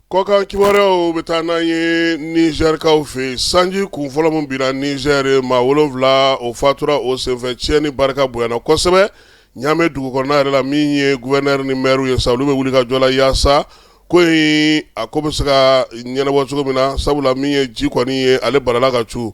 Kɔkan kibaruyaw bɛ taa n'an ye Nizɛrikaw fɛ sanji kun fɔlɔ min bira Nizɛri maa 7 o fatura o senfɛ tiɲɛni barika bonyana kosɛbɛ Ɲame dugu kɔnɔna yɛrɛ la min ye gouverneur ni maire ye sa olu bɛ wuli ka jɔ la yaasa ko in a ko bɛ se ka ɲɛnabɔ cogo min na sabula min ye ji kɔni ye ale balala ka cu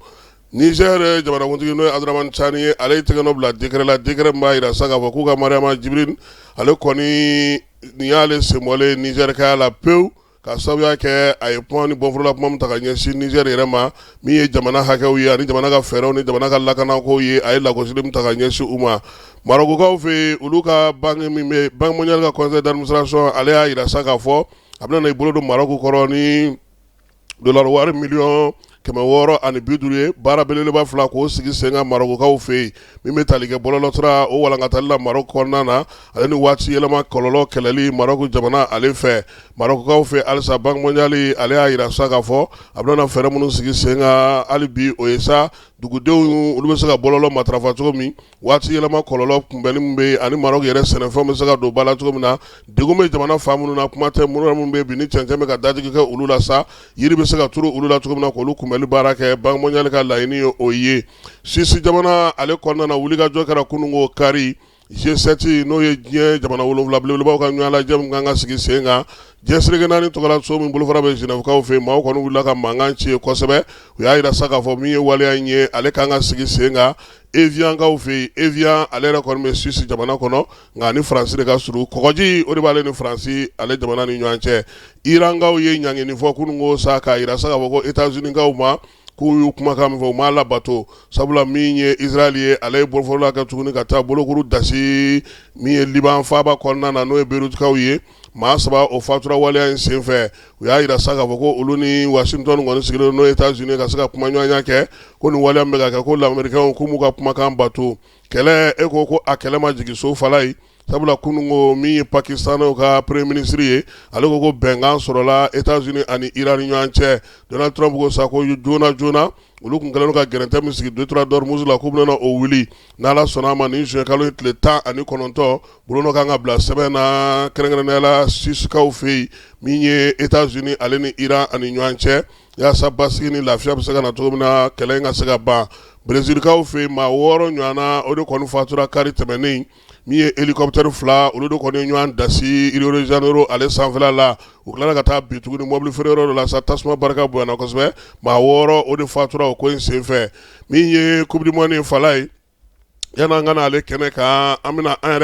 Niger jamanakuntigi n'o ye Abdramane Tchani ye ale tɛgɛ nɔ bila décret la décret min b'a jira sa k'a fɔ k'u ka Mariama Jibril ale kɔni nin y'ale senbɔlen Niger kaya la pewu ka sabuya kɛ a ye kuma ni bɔnforola kuma min ta ka ɲɛsin Niger yɛrɛ ma min ye jamana hakɛw ye ani jamana ka fɛɛrɛw ni jamana ka lakanako ye a ye lagosili min ta ka ɲɛsin u ma Marokokaw fɛ olu ka banque min bɛ Banque mondiale ka conseil d'administration ale y'a jira sa k'a fɔ a bɛna i bolo don Maroko kɔrɔ ni dollar wari miliyɔn 650 ye baara belebeleba fila k'o sigi sen kan Marokokaw fɛ yen min bɛ tali kɛ bɔlɔlɔsira o walankatali la Maroko kɔnɔna na ale ni waati yɛlɛma kɔlɔlɔ kɛlɛli Maroko jamana ale fɛ Marokokaw fɛ halisa Banque mondiale ale y'a jira sa k'a fɔ a bɛna fɛɛrɛ minnu sigi sen kan hali bi o ye sa dugudenw olu bɛ se ka bɔlɔlɔ matarafa cogo min waati yɛlɛma kɔlɔlɔ kunbɛnni min bɛ ani Maroko yɛrɛ sɛnɛfɛnw bɛ se ka don ba la cogo min na degun bɛ jamana fan minnu na kuma tɛ minnu bɛ bi ni cɛncɛn bɛ ka dajigi kɛ olu la sa yiri bɛ se ka turu olu la cogo min na k'olu kunbɛnli baara kɛ Banque mondiale ka laɲini ye o ye Sisi jamana ale kɔnɔna na wulikajɔ kɛra kununko kari G7 n'o ye diɲɛ jamana 7 belebelebaw ka ɲɔgɔn lajɛ min kan ka sigi sen kan diɲɛsirige naani tɔgɔla so min bolofara bɛ Genèvekaw fɛ maaw kɔni wulila ka mankan ci kosɛbɛ u y'a jira sa k'a fɔ min ye waleya in ye ale kan ka sigi sen kan Eviankaw fɛ Evian ale yɛrɛ kɔni bɛ Suisse jamana kɔnɔ nka ni Faransi de ka surun kɔgɔji o de b'ale ni Faransi ale jamana ni ɲɔgɔn cɛ Irankaw ye ɲangini fɔ kununko sa k'a jira sa k'a fɔ ko États-Unis kaw ma k'u y'u kumakan min fɔ u m'a labato sabula min ye Israël ye ale ye boloforola kɛ tuguni ka taa bolokuru dasi min ye Liban faaba kɔnɔna na n'o ye Beirutkaw ye maa 3 o fatura waleya in senfɛ u y'a jira sa k'a fɔ ko olu ni Washington kɔni sigilen n'o ye États-Unis ka se ka kuma ɲɔgɔnya kɛ ko nin waleya min bɛ ka kɛ ko Américains k'u m'u ka kumakan bato kɛlɛ e ko a kɛlɛ ma jigin so fala ye sabula kununko min ye Pakistan ka premier ministre ye ale ko bɛnkan sɔrɔla États-Unis ani Iran ni ɲɔgɔn cɛ Donald Trump ko sa ko joona olu kun kɛlen ka gɛrɛntɛ min sigi 2-3 d'Hormuz la k'u bɛna o wuli n'Ala sɔnna ma nin juin kalo tile 19 bolo kan ka bila sɛbɛn na kɛrɛnkɛrɛnnenya la Sisikaw fɛ yen min ye États-Unis ale ni Iran ani ɲɔgɔn cɛ yaasa basigi ni lafiya bɛ se ka na cogo min na kɛlɛ in ka se ka ban Brésilkaw fɛ yen maa 6 ɲɔgɔnna o de kɔni fatura kari tɛmɛnen min ye hélicoptère 2 olu de kɔni ɲɔgɔn dasi Rio de Janeiro ale sanfɛla la u tilala ka taa bi tuguni mobili feere yɔrɔ dɔ la sa tasuma barika bonyana kosɛbɛ maa 6 o de fatura o ko in senfɛ min ye coupe du monde fala ye yan'an ka na ale kɛnɛ kan an bɛna an yɛrɛ